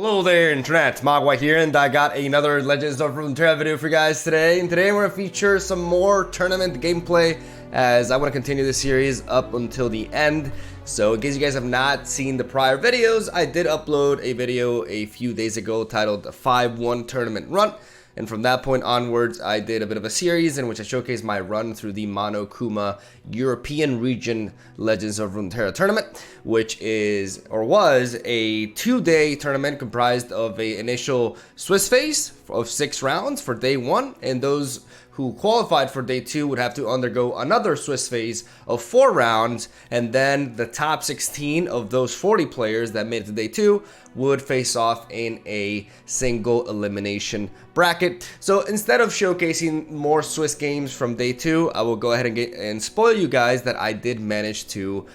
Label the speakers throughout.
Speaker 1: Hello there, Internet. MegaMogwai here, and I got another Legends of Runeterra video for you guys today. And today we're going to feature some more tournament gameplay, as I want to continue this series up until the end. So in case you guys have not seen the prior videos, I did upload a video a few days ago titled 5-1 Tournament Run. And from that point onwards, I did a bit of a series in which I showcased my run through the Monokuma European Region Legends of Runeterra tournament, which is, or was, a 2-day tournament comprised of an initial Swiss phase of 6 rounds for day 1, and those who qualified for day 2 would have to undergo another Swiss phase of 4 rounds, and then the top 16 of those 40 players that made it to day 2 would face off in a single elimination bracket. So instead of showcasing more Swiss games from day 2, I will go ahead and spoil you guys that I did manage to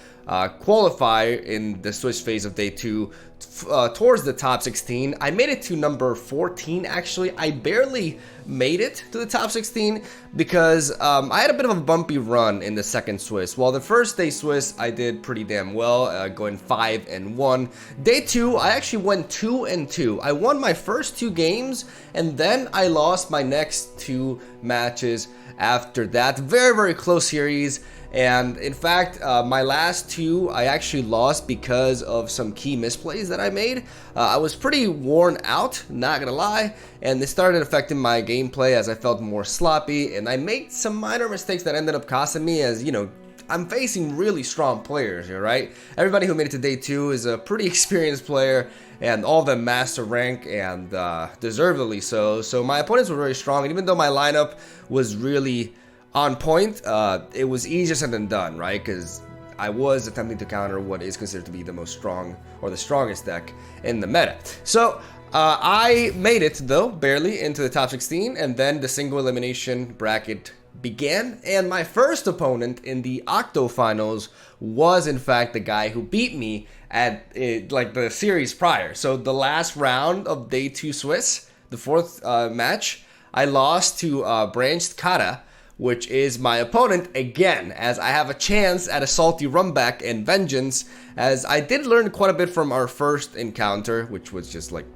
Speaker 1: qualify in the Swiss phase of day 2 towards the top 16. I made it to number 14 actually. I barely made it to the top 16 because I had a bit of a bumpy run in the second Swiss. While the first day Swiss I did pretty damn well, going 5-1. Day 2 I actually went 2-2. I won my first 2 games and then I lost my next 2 matches after that. Very close series. And in fact, my last 2 I actually lost because of some key misplays that I made. I was pretty worn out, not gonna lie, and this started affecting my gameplay as I felt more sloppy, and I made some minor mistakes that ended up costing me, as you know, I'm facing really strong players here, right? Everybody who made it to day 2 is a pretty experienced player, and all of them master rank, and deservedly so. So my opponents were very strong, and even though my lineup was really on point, it was easier said than done, right? Because I was attempting to counter what is considered to be the most strong, or the strongest deck in the meta. So I made it, though, barely into the top 16, and then the single elimination bracket began, and my first opponent in the Octo Finals was in fact the guy who beat me at like the series prior. So the last round of day 2 Swiss, the 4th match, I lost to Branch Kata, which is my opponent again, as I have a chance at a salty runback and vengeance, as I did learn quite a bit from our first encounter, which was just like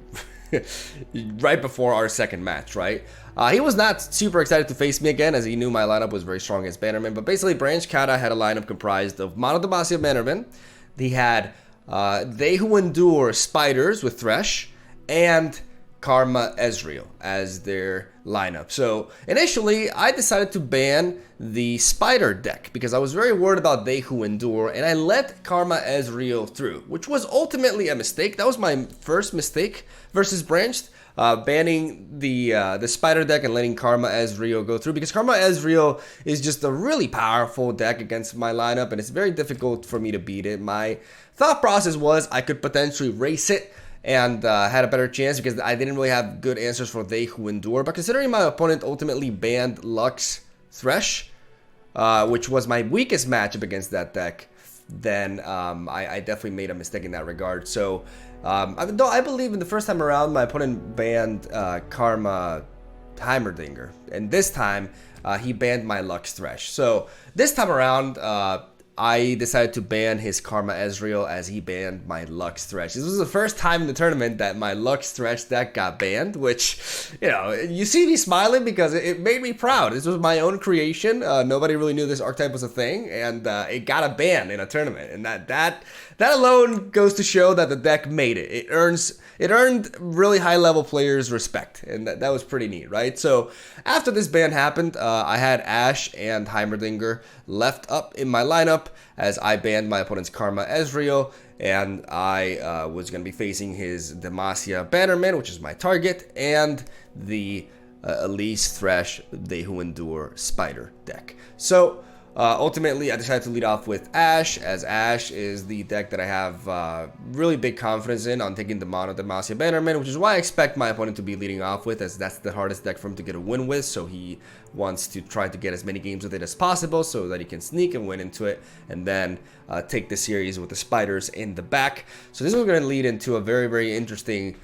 Speaker 1: right before our second match, right? He was not super excited to face me again, as he knew my lineup was very strong against Bannerman, but basically Branch Kata had a lineup comprised of Mono Demacia Bannerman. He had They Who Endure Spiders with Thresh, and Karma Ezreal as their lineup. So initially I decided to ban the Spider deck because I was very worried about They Who Endure, and I let Karma Ezreal through, which was ultimately a mistake. That was my first mistake versus Branched, banning the Spider deck and letting Karma Ezreal go through, because Karma Ezreal is just a really powerful deck against my lineup, and it's very difficult for me to beat it. My thought process was I could potentially race it and had a better chance because I didn't really have good answers for They Who Endure. But considering my opponent ultimately banned Lux Thresh, which was my weakest matchup against that deck, then I definitely made a mistake in that regard. So though I believe in the first time around my opponent banned Karma Heimerdinger, and this time he banned my Lux Thresh. So this time around I decided to ban his Karma Ezreal as he banned my Lux Thresh. This was the first time in the tournament that my Lux Thresh deck got banned, which, you know, you see me smiling because it made me proud. This was my own creation. Nobody really knew this archetype was a thing, and it got a ban in a tournament. And that alone goes to show that the deck made it. It earned really high-level players' respect, and that was pretty neat, right? So after this ban happened, I had Ashe and Heimerdinger left up in my lineup as I banned my opponent's Karma Ezreal, and I was going to be facing his Demacia Bannerman, which is my target, and the Elise Thresh They Who Endure Spider deck. So ultimately, I decided to lead off with Ashe, as Ashe is the deck that I have really big confidence in on taking the Mono Demacia Bannerman, which is why I expect my opponent to be leading off with, as that's the hardest deck for him to get a win with, so he wants to try to get as many games with it as possible so that he can sneak and win into it, and then take the series with the Spiders in the back. So this is going to lead into a very interesting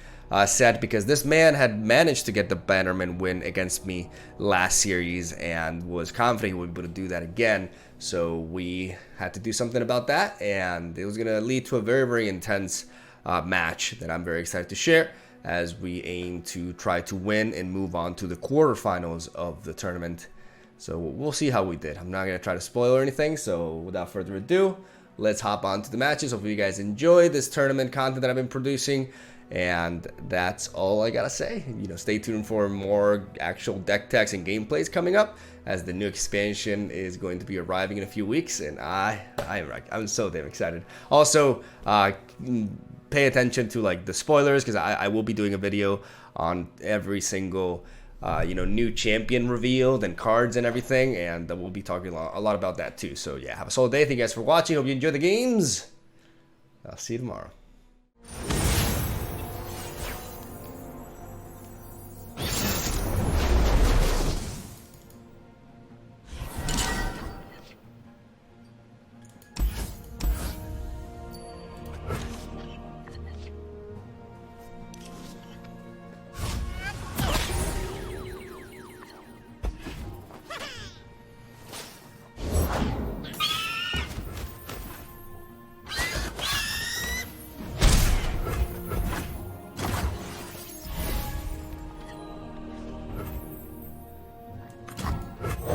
Speaker 1: set, because this man had managed to get the Bannerman win against me last series and was confident he would be able to do that again. So we had to do something about that, and it was going to lead to a very intense match that I'm very excited to share as we aim to try to win and move on to the quarterfinals of the tournament. So we'll see how we did. I'm not going to try to spoil or anything, so without further ado, let's hop on to the matches. Hopefully you guys enjoy this tournament content that I've been producing. And that's all I gotta say. You know, stay tuned for more actual deck techs and gameplays coming up, as the new expansion is going to be arriving in a few weeks, and I'm so damn excited. Also, pay attention to like the spoilers, because I will be doing a video on every single you know, new champion revealed and cards and everything, and we'll be talking a lot about that too. So yeah, have a solid day. Thank you guys for watching. Hope you enjoy the games. I'll see you tomorrow.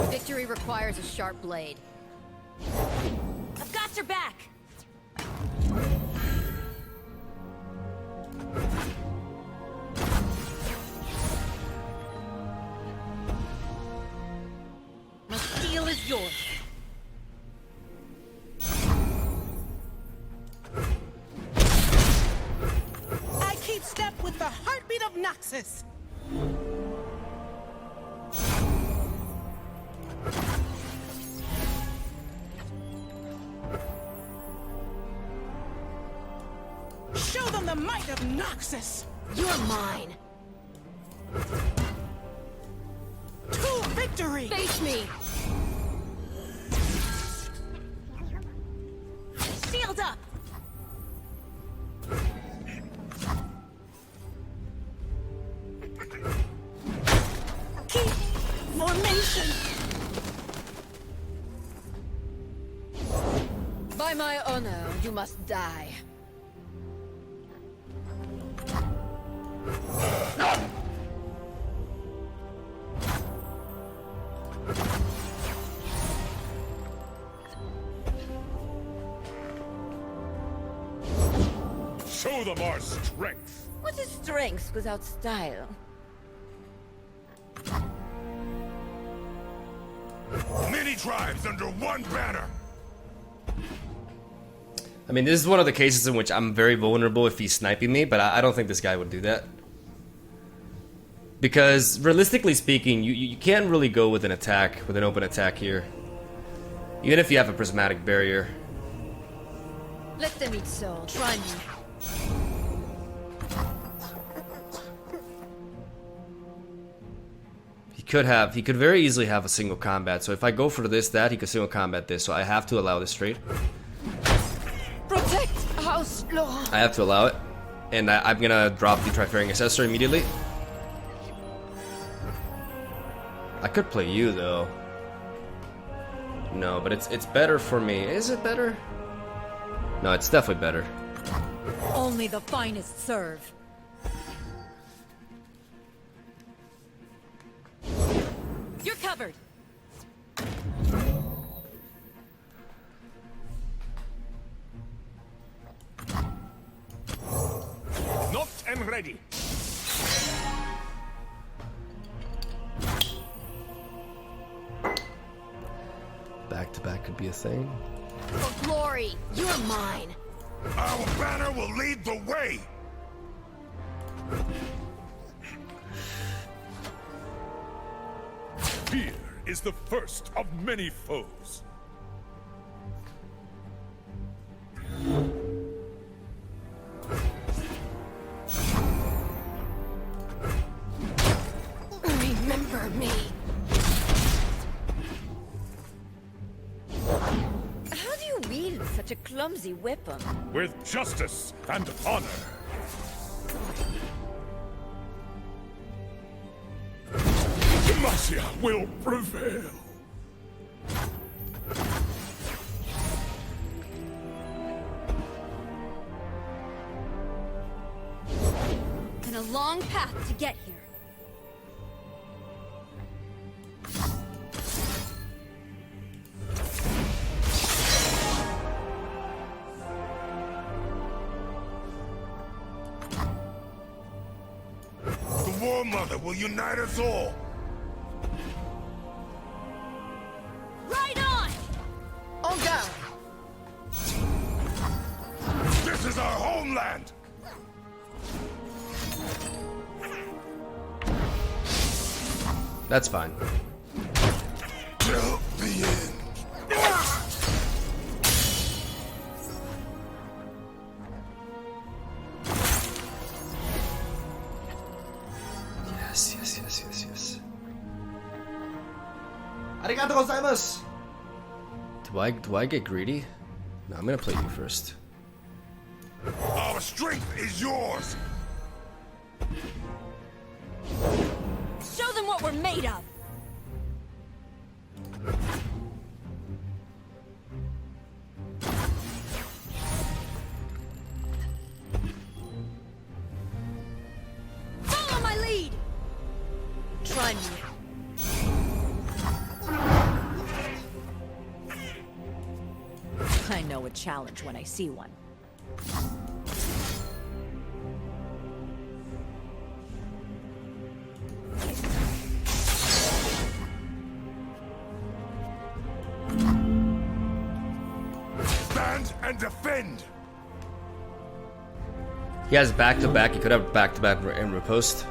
Speaker 2: Victory requires a sharp blade. I've got your back! My steel is yours.
Speaker 3: I keep step with the heartbeat of Noxus. Show them the might of Noxus!
Speaker 2: You're mine!
Speaker 3: To victory!
Speaker 2: Face me! Shield up!
Speaker 3: Keep formation!
Speaker 2: By my honor, you must die.
Speaker 4: Show them our strength!
Speaker 2: What is strength without style?
Speaker 4: Many tribes under one banner!
Speaker 1: I mean, this is one of the cases in which I'm very vulnerable if he's sniping me, but I don't think this guy would do that. Because, realistically speaking, you can't really go with an attack, with an open attack here. Even if you have a prismatic barrier.
Speaker 2: Let them eat soul. Try me.
Speaker 1: He could very easily have a single combat, so if I go for this, he could single combat this, so I have to allow this trade.
Speaker 2: Protect House Law.
Speaker 1: I have to allow it. And I'm gonna drop the Triferring Assessor immediately. I could play you though. No, but it's better for me. Is it better? No, it's definitely better.
Speaker 2: Only the finest serve. You're covered.
Speaker 4: Knocked and ready!
Speaker 1: Back to back could be a thing.
Speaker 2: For glory, you're mine.
Speaker 4: Our banner will lead the way! Fear is the first of many foes.
Speaker 2: Remember me. How do you wield such a clumsy weapon?
Speaker 4: With justice and honor. Demacia will prevail.
Speaker 2: long path to get here.
Speaker 4: The War Mother will unite us all.
Speaker 2: Right on!
Speaker 3: On down.
Speaker 4: This is our homeland.
Speaker 1: That's fine.
Speaker 4: Till the end.
Speaker 1: Yes. Arigato gozaimasu! Do I get greedy? No, I'm gonna play you first.
Speaker 4: Our strength is yours.
Speaker 2: Show them what we're made of! Follow my lead! Try me. I know a challenge when I see one.
Speaker 4: Stand and defend.
Speaker 1: He has back-to-back. He could have back-to-back in riposte.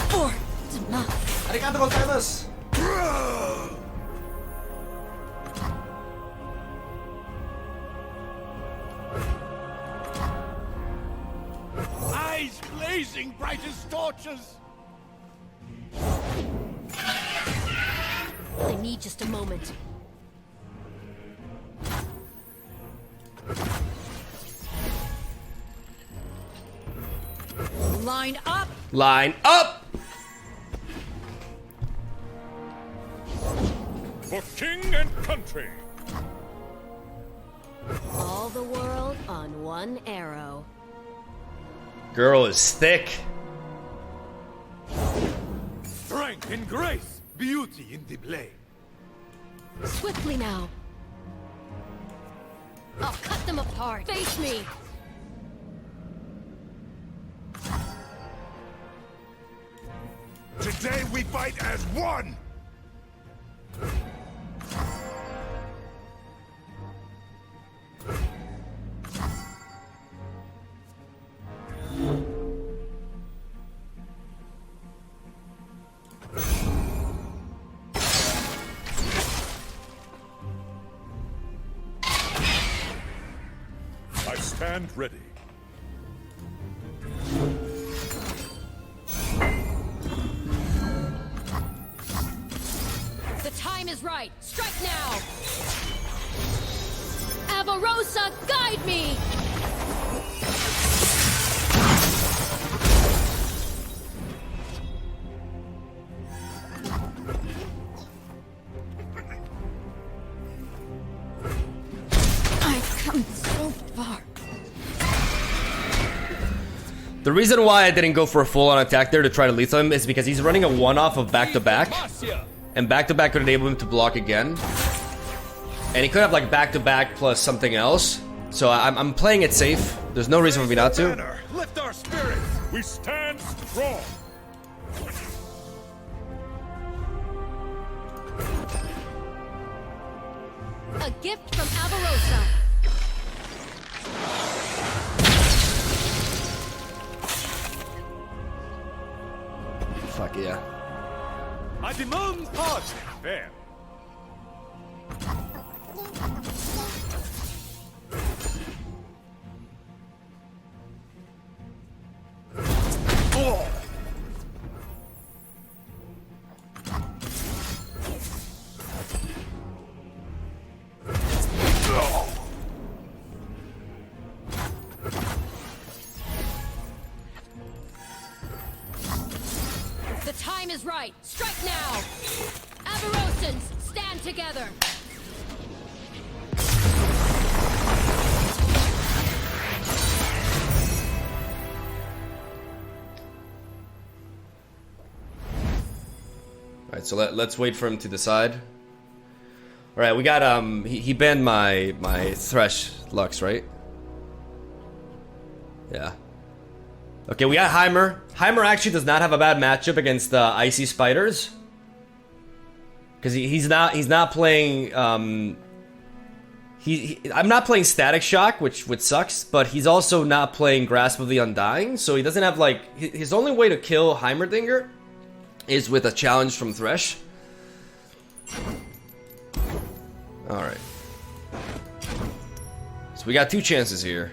Speaker 2: Four. It's enough.
Speaker 1: Arigato gozaimasu!
Speaker 4: Eyes blazing bright as torches.
Speaker 2: I need just a moment. Line up!
Speaker 1: Line up!
Speaker 4: For king and country.
Speaker 2: All the world on one arrow.
Speaker 1: Girl is thick.
Speaker 4: Strength in grace, beauty in the blade.
Speaker 2: Swiftly now. I'll cut them apart. Face me!
Speaker 4: Today we fight as one. I stand ready.
Speaker 2: The time is right. Strike now! Barossa, guide me! I've come so far.
Speaker 1: The reason why I didn't go for a full-on attack there to try to lethal him is because he's running a one-off of back-to-back. And back-to-back could enable him to block again. And he could have like back-to-back plus something else. So I'm playing it safe. There's no reason for me not to.
Speaker 4: Lift our spirits. We stand strong.
Speaker 2: A gift from Barossa.
Speaker 1: Fuck yeah.
Speaker 4: I demand pardon. Fair. Oh.
Speaker 2: The time is right. Strike now. Barossans, stand together.
Speaker 1: Alright, so let's wait for him to decide. Alright, we got, he banned my Thresh Lux, right? Yeah. Okay, we got Heimer. Heimer actually does not have a bad matchup against the Icy Spiders. Because he's not playing, I'm not playing Static Shock, which sucks, but he's also not playing Grasp of the Undying, so he doesn't have, like, his only way to kill Heimerdinger is with a challenge from Thresh. Alright. So we got 2 chances here.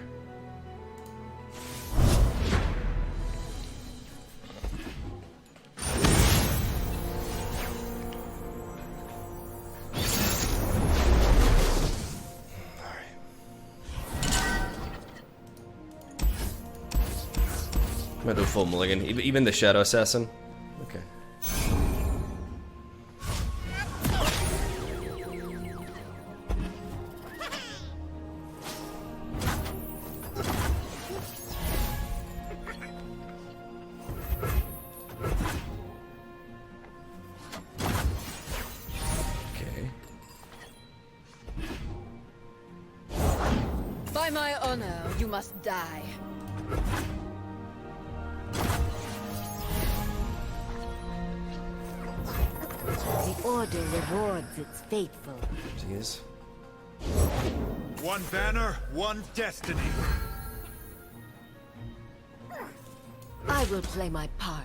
Speaker 1: I'm gonna do full mulligan, even the Shadow Assassin. Okay. Okay.
Speaker 2: By my honor, you must die.
Speaker 5: The Order rewards its faithful.
Speaker 1: Jeez.
Speaker 4: One banner, one destiny.
Speaker 5: I will play my part.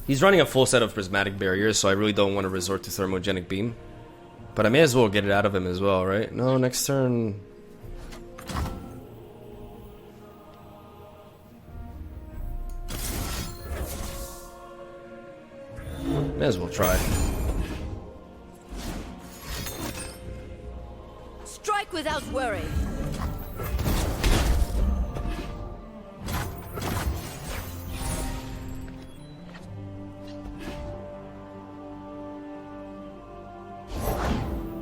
Speaker 1: He's running a full set of prismatic barriers, so I really don't want to resort to thermogenic beam. But I may as well get it out of him as well, right? No, next turn. May as well try.
Speaker 2: Strike without worry.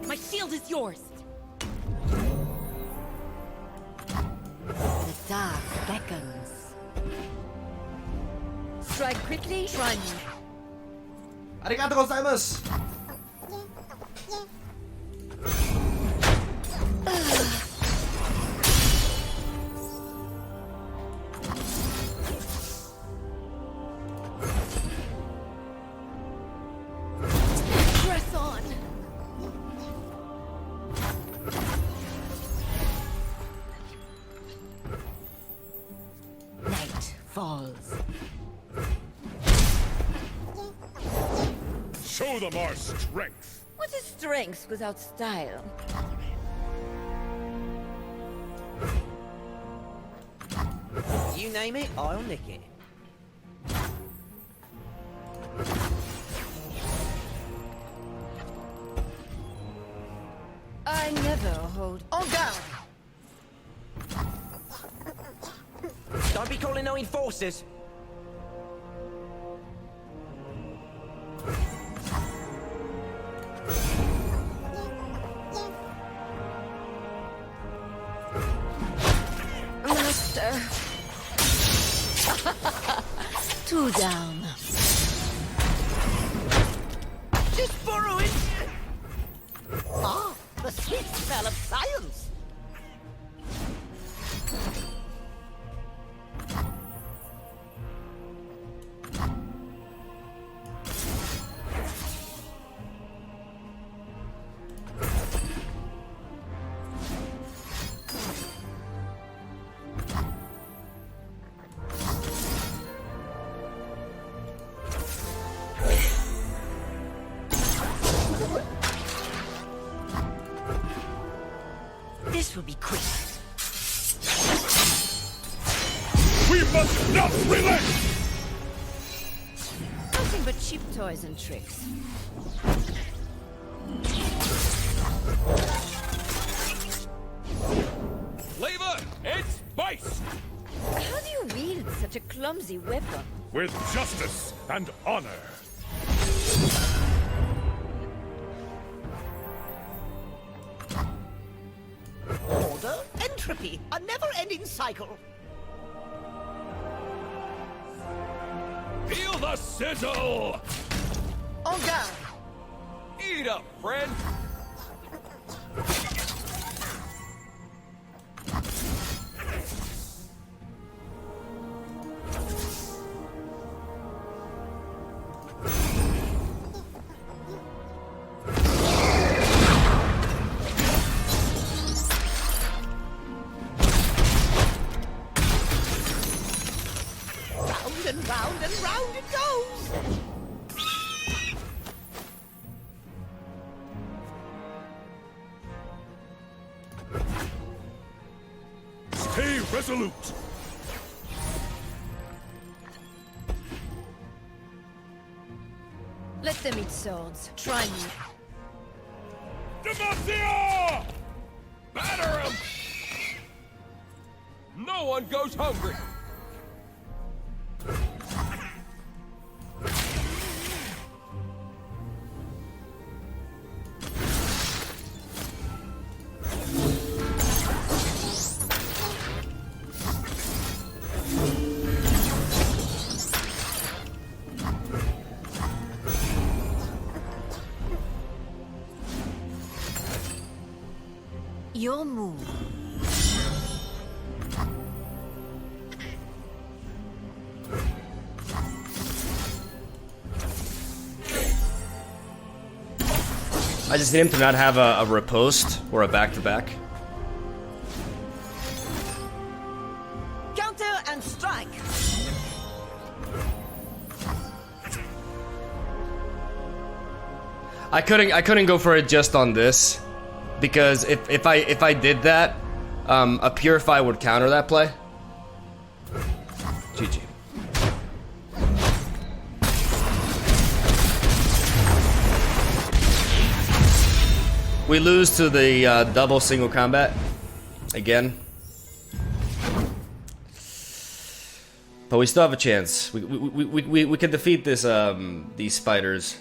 Speaker 2: My shield is yours.
Speaker 5: The dark beckons.
Speaker 2: Strike quickly, run.
Speaker 1: Arigato gozaimasu!
Speaker 2: Press on.
Speaker 5: Night falls.
Speaker 4: Show them our strength.
Speaker 2: What is strength without style?
Speaker 6: You name it, I'll nick it.
Speaker 2: I never hold.
Speaker 6: On guard! Don't be calling no enforcers.
Speaker 2: Master.
Speaker 5: 2 down.
Speaker 6: Just borrow it. Ah, the sweet smell of science. This will be quick.
Speaker 4: We must not relent!
Speaker 2: Nothing but cheap toys and tricks.
Speaker 4: Flavor and spice!
Speaker 2: How do you wield such a clumsy weapon?
Speaker 4: With justice and honor.
Speaker 6: Order, entropy, a never-ending cycle.
Speaker 4: the sizzle!
Speaker 6: En garde.
Speaker 7: Eat up, friend!
Speaker 6: Round and round it goes.
Speaker 4: Stay resolute!
Speaker 2: Let them eat swords. Try me.
Speaker 4: Demacia!
Speaker 7: Batter him! No one goes hungry!
Speaker 5: Your move.
Speaker 1: I just need him to not have a riposte or a back-to-back.
Speaker 6: Counter and strike.
Speaker 1: I couldn't go for it just on this, because if I did that, a Purify would counter that play. GG. We lose to the double single combat again, but we still have a chance. We can defeat this these spiders.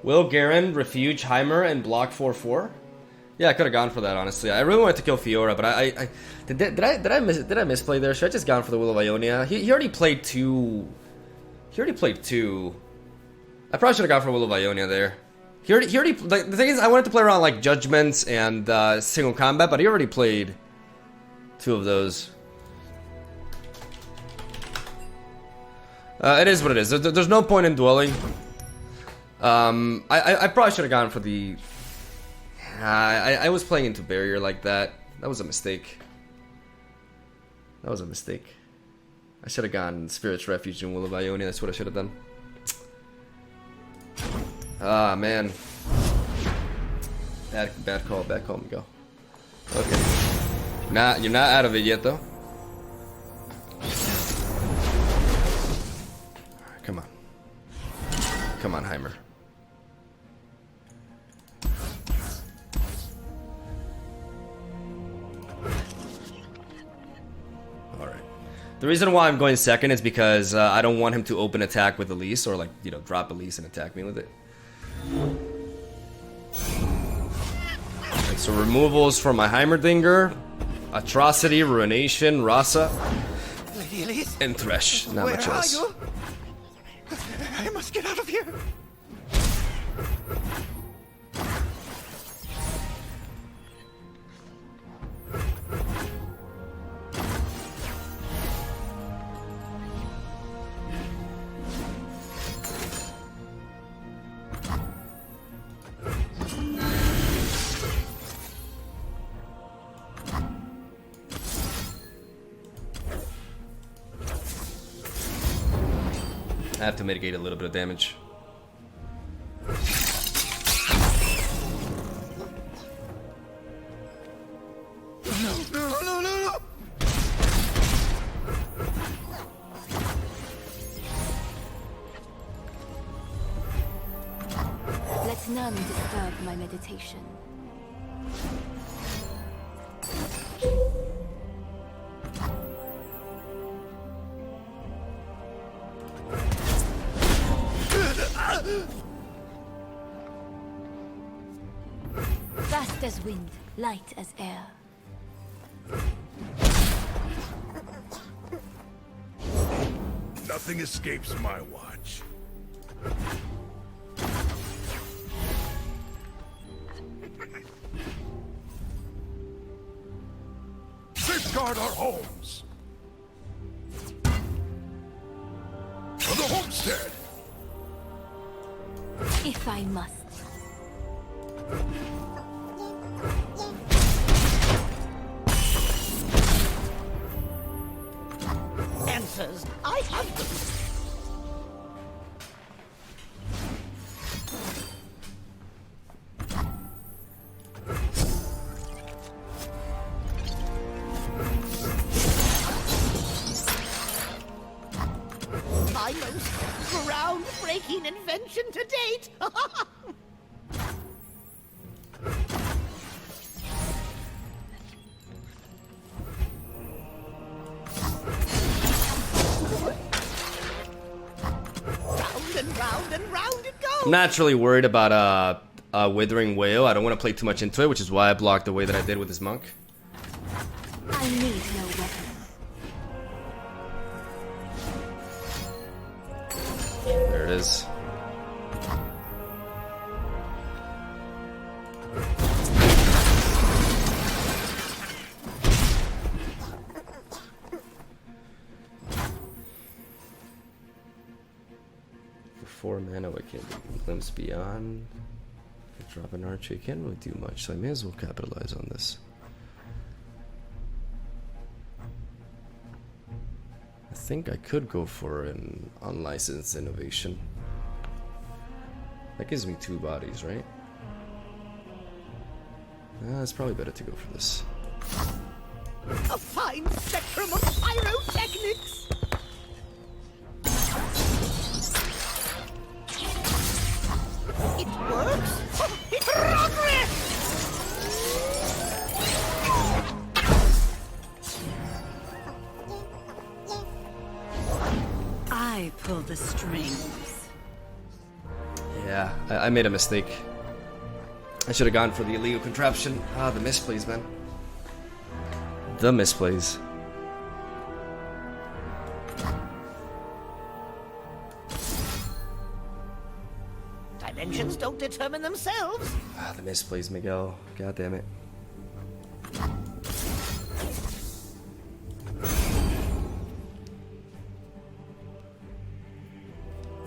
Speaker 1: Will Garen refuge Heimer and block 4/4? Yeah, I could have gone for that, honestly. I really wanted to kill Fiora, but did I misplay there? Should I just gone for the Will of Ionia? He already played two. He already played two. I probably should have gone for Will of Ionia there. He already like, the thing is, I wanted to play around like judgments and single combat, but he already played two of those. It is what it is. There's no point in dwelling. I probably should have gone for the. I was playing into barrier like that. That was a mistake. That was a mistake. I should have gone Spirit's Refuge and Will of Ionia. That's what I should have done. Ah, man. Bad call, Miguel. Okay. You're not out of it yet, though. Come on. Come on, Heimer. Alright. The reason why I'm going second is because I don't want him to open attack with Elise, or like, you know, drop Elise and attack me with it. So removals for my Heimerdinger, Atrocity, Ruination, Rasa,
Speaker 6: Lady Elise,
Speaker 1: and Thresh. Not
Speaker 6: where
Speaker 1: much
Speaker 6: are
Speaker 1: else.
Speaker 6: you? I must get out of here.
Speaker 1: I have to mitigate a little bit of damage.
Speaker 6: No.
Speaker 5: Let none disturb my meditation. Fast as wind, light as air.
Speaker 4: Nothing escapes my watch. Safeguard our homes. For the homestead.
Speaker 5: If I must.
Speaker 6: Answers, I have them. My most groundbreaking invention to date. Round and round it goes.
Speaker 1: I'm naturally worried about a withering whale. I don't want to play too much into it, which is why I blocked the way that I did with this monk.
Speaker 5: I need no weapon.
Speaker 1: There it is. For 4 mana, I can't glimpse beyond. Drop an archer, can't really do much, so I may as well capitalize on this. I think I could go for an unlicensed innovation. That gives me 2 bodies, right? It's probably better to go for this.
Speaker 6: A fine spectrum of pyrotechnics. It works! It's progress!
Speaker 3: I pull the strings.
Speaker 1: Yeah, I made a mistake. I should have gone for the illegal contraption. Ah, the misplays, man. The misplays.
Speaker 6: Dimensions don't determine themselves.
Speaker 1: Ah, the misplays, Miguel. God damn it.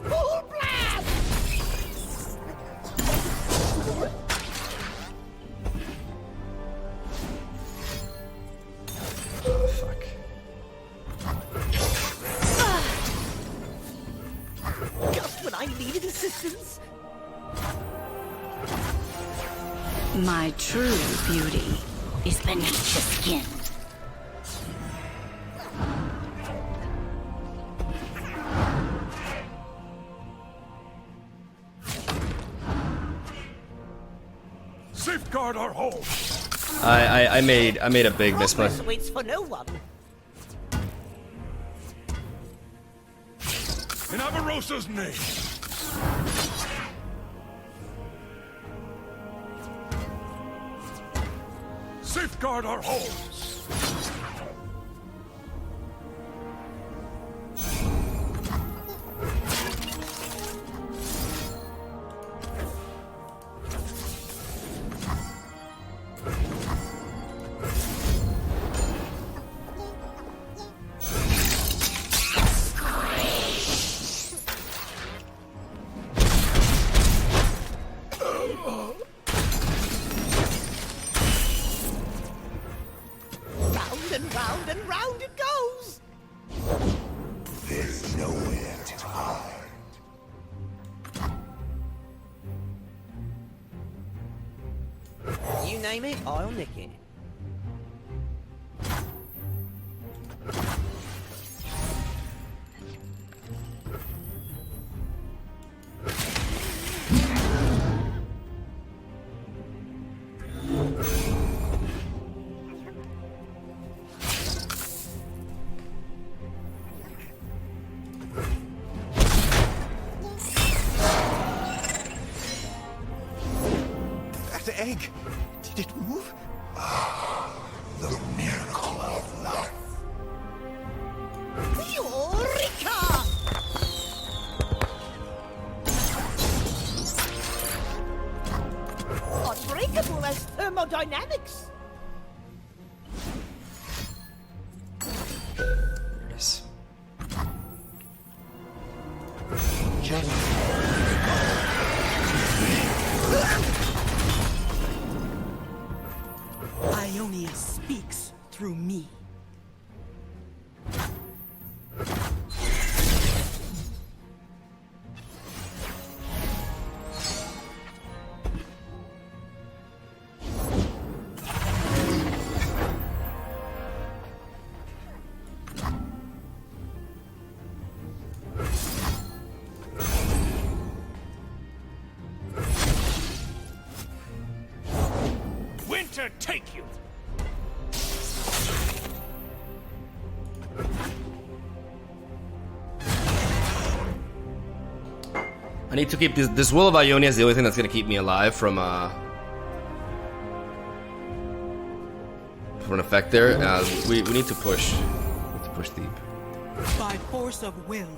Speaker 6: Full blast!
Speaker 1: Oh, fuck.
Speaker 6: Just when I needed assistance.
Speaker 3: My true beauty is beneath the skin.
Speaker 4: Safeguard our home.
Speaker 1: I made a big misplay.
Speaker 6: Progress waits for no one.
Speaker 4: In Barossa's name. Safeguard our homes.
Speaker 6: Round and round it goes.
Speaker 8: There's nowhere to hide.
Speaker 6: You name it, I'll nick it.
Speaker 8: That egg, did it move? The miracle of life.
Speaker 6: Eureka! dynamics.
Speaker 1: Yes.
Speaker 3: Ionia speaks through me.
Speaker 4: Winter take you!
Speaker 1: I need to keep this Will of Ionia is the only thing that's gonna keep me alive from an effect there. We need to push. We need to push deep.
Speaker 3: By force of will.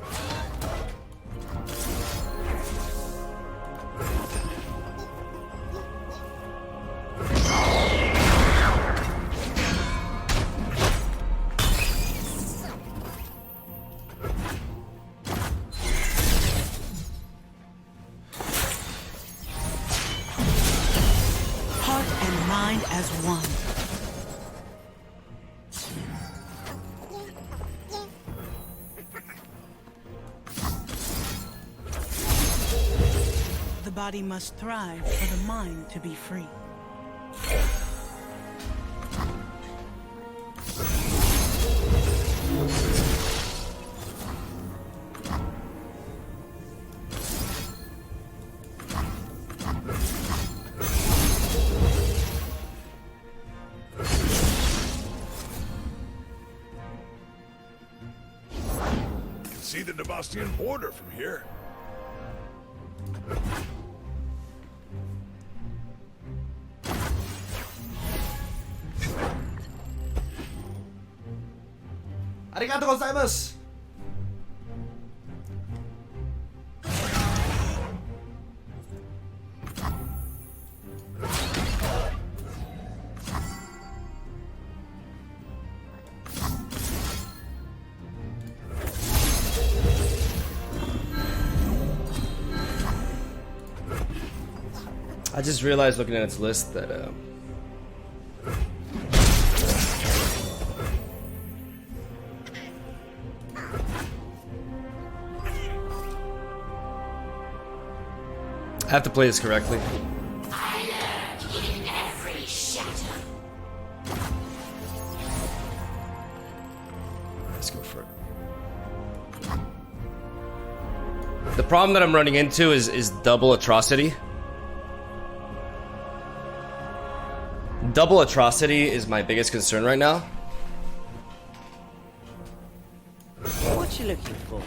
Speaker 3: Heart and mind as one. The body must thrive for the mind to be free.
Speaker 4: See the Devastian border from here.
Speaker 1: Arigato gozaimasu. I just realized looking at its list that I have to play this correctly. Let's go for it. The problem that I'm running into is double atrocity. Double atrocity is my biggest concern right now.
Speaker 6: What you looking for?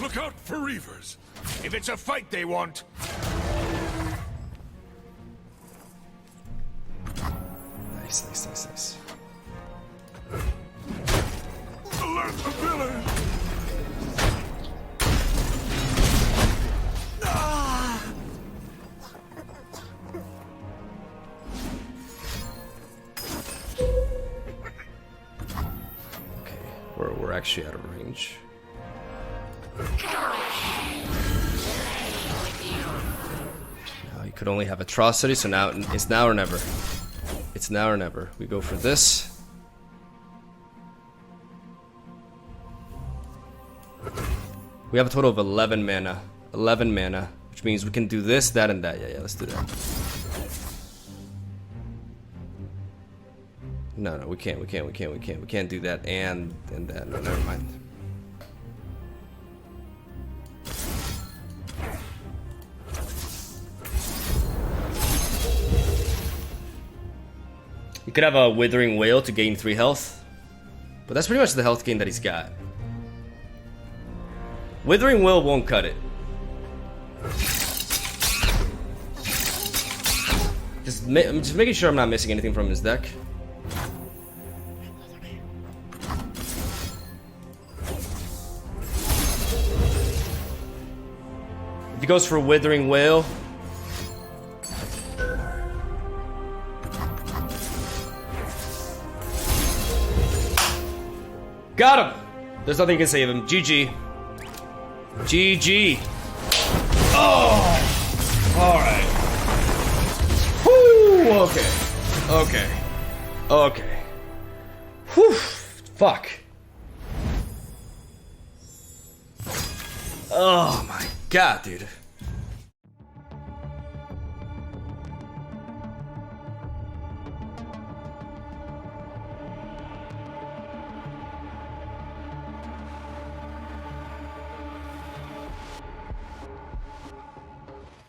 Speaker 4: Look out for Reavers. If it's a fight they want.
Speaker 1: Nice, nice, nice, nice.
Speaker 4: Alert the villain!
Speaker 1: Okay, we're actually out of range. Now you could only have atrocity, so now it's now or never. It's now or never. We go for this. We have a total of 11 mana. 11 mana, which means we can do this, that, and that. Yeah, let's do that. No, we can't do that and that. No, never mind. You could have a Withering Whale to gain 3 health, but that's pretty much the health gain that he's got. Withering Will won't cut it. I'm just making sure I'm not missing anything from his deck. If he goes for Withering Wail. Got him! There's nothing you can save him. GG. GG. Oh! Alright. Whew! Okay. Okay. Okay. Whew! Fuck. Oh my god, dude.